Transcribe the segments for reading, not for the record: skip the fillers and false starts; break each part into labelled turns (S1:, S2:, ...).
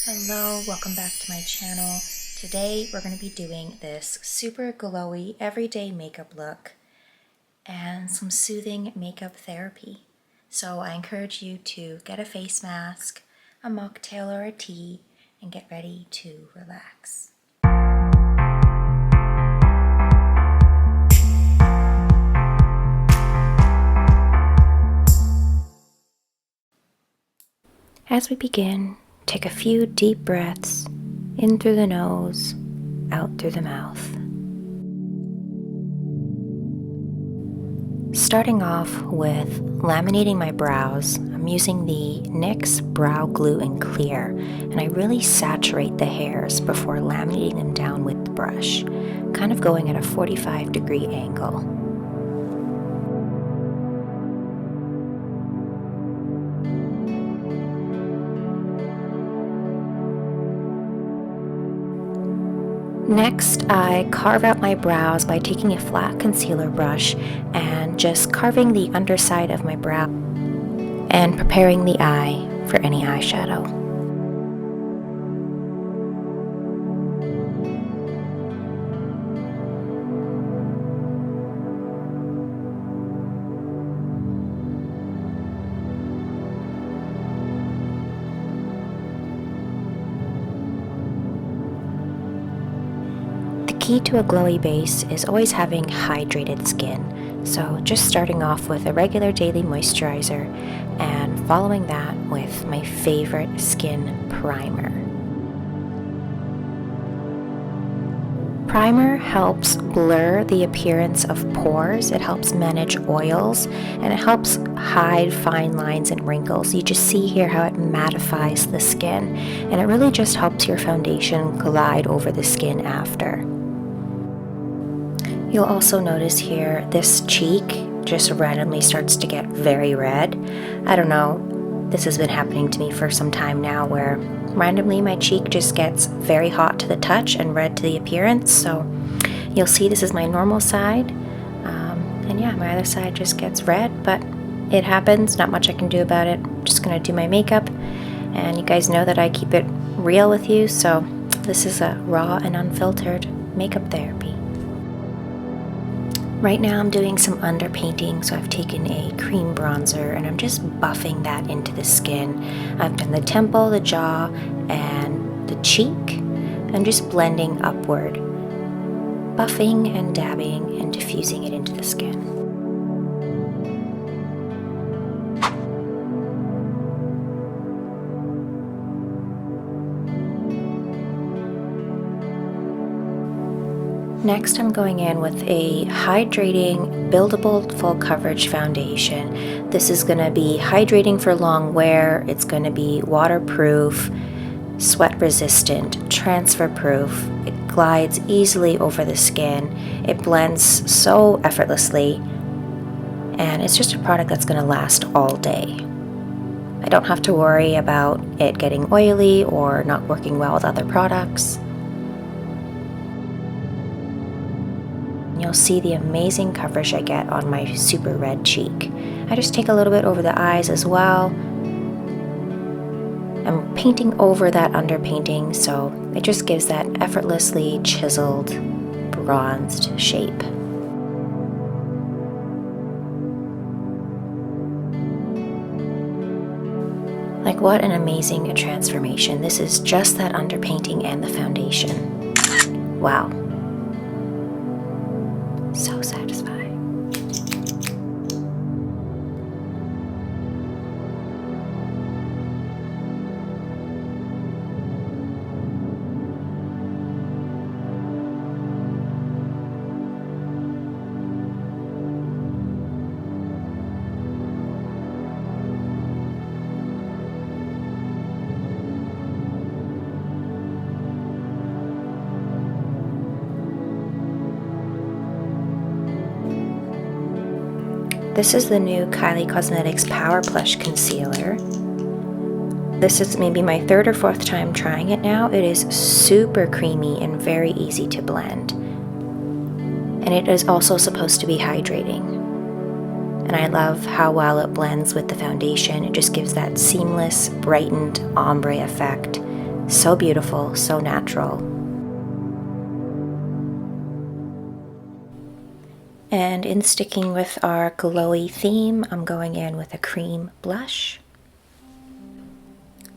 S1: Hello, welcome back to my channel. Today we're going to be doing this super glowy everyday makeup look and some soothing makeup therapy. So I encourage you to get a face mask, a mocktail or a tea, and get ready to relax. As we begin, take a few deep breaths in through the nose, out through the mouth. Starting off with laminating my brows, I'm using the NYX Brow Glue in Clear, and I really saturate the hairs before laminating them down with the brush, kind of going at a 45-degree angle. Next, I carve out my brows by taking a flat concealer brush and just carving the underside of my brow and preparing the eye for any eyeshadow. The key to a glowy base is always having hydrated skin, so just starting off with a regular daily moisturizer and following that with my favorite skin primer. Primer helps blur the appearance of pores, it helps manage oils, and it helps hide fine lines and wrinkles. You just see here how it mattifies the skin, and it really just helps your foundation glide over the skin after. You'll also notice here this cheek just randomly starts to get very red. I don't know, this has been happening to me for some time now where randomly my cheek just gets very hot to the touch and red to the appearance. So you'll see this is my normal side, and yeah, my other side just gets red, but it happens, not much I can do about it. I'm just gonna do my makeup, and you guys know that I keep it real with you, so this is a raw and unfiltered makeup therapy. Right now I'm doing some underpainting, so I've taken a cream bronzer and I'm just buffing that into the skin. I've done the temple, the jaw, and the cheek. I'm just blending upward, buffing and dabbing and diffusing it into the skin. Next, I'm going in with a hydrating, buildable full coverage foundation. This is going to be hydrating for long wear. It's going to be waterproof, sweat resistant, transfer proof. It glides easily over the skin. It blends so effortlessly, and it's just a product that's going to last all day. I don't have to worry about it getting oily or not working well with other products. You'll see the amazing coverage I get on my super red cheek. I just take a little bit over the eyes as well. I'm painting over that underpainting, so it just gives that effortlessly chiseled, bronzed shape. Like, what an amazing transformation. This is just that underpainting and the foundation. Wow. So satisfying. This is the new Kylie Cosmetics Power Plush Concealer. This is maybe my third or fourth time trying it now. It is super creamy and very easy to blend. And it is also supposed to be hydrating. And I love how well it blends with the foundation. It just gives that seamless, brightened ombre effect. So beautiful, so natural. And in sticking with our glowy theme, I'm going in with a cream blush.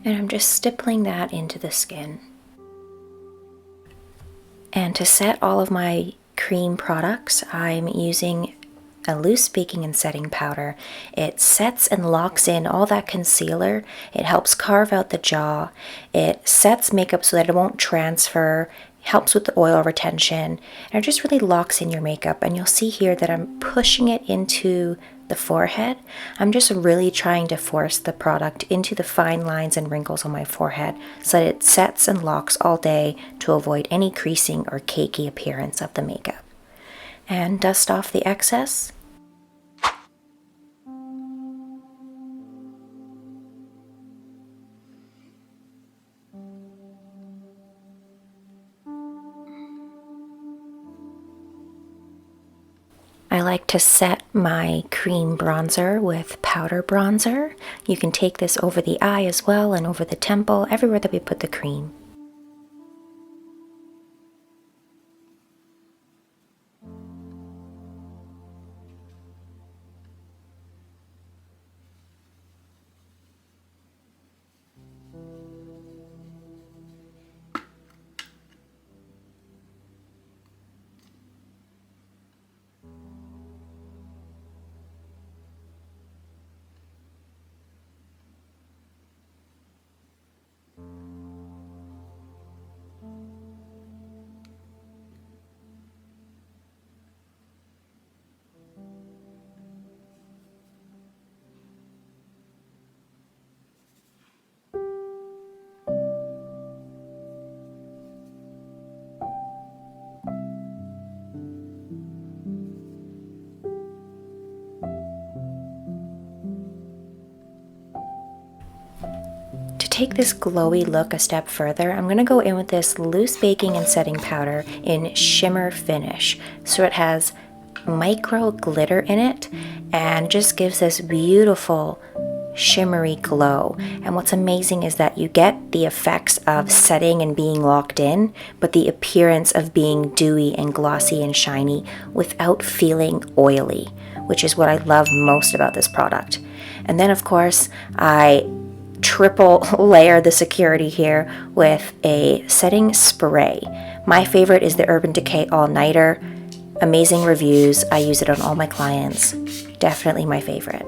S1: And I'm just stippling that into the skin. And to set all of my cream products, I'm using a loose baking and setting powder. It sets and locks in all that concealer. It helps carve out the jaw. It sets makeup so that it won't transfer, helps with the oil retention, and it just really locks in your makeup. And you'll see here that I'm pushing it into the forehead. I'm just really trying to force the product into the fine lines and wrinkles on my forehead so that it sets and locks all day to avoid any creasing or cakey appearance of the makeup. And dust off the excess. I like to set my cream bronzer with powder bronzer. You can take this over the eye as well and over the temple, everywhere that we put the cream. To take this glowy look a step further, I'm going to go in with this loose baking and setting powder in Shimmer Finish. So it has micro glitter in it and just gives this beautiful shimmery glow. And what's amazing is that you get the effects of setting and being locked in, but the appearance of being dewy and glossy and shiny without feeling oily, which is what I love most about this product. And then of course, I triple layer the security here with a setting spray. My favorite is the Urban Decay All Nighter. Amazing reviews. I use it on all my clients. Definitely my favorite.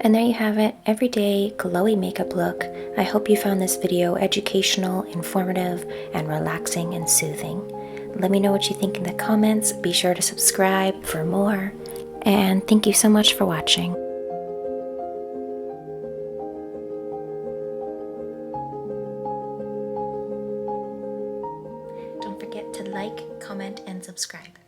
S1: And there you have it, everyday glowy makeup look. I hope you found this video educational, informative, and relaxing and soothing. Let me know what you think in the comments. Be sure to subscribe for more. And thank you so much for watching. forget to like, comment, and subscribe.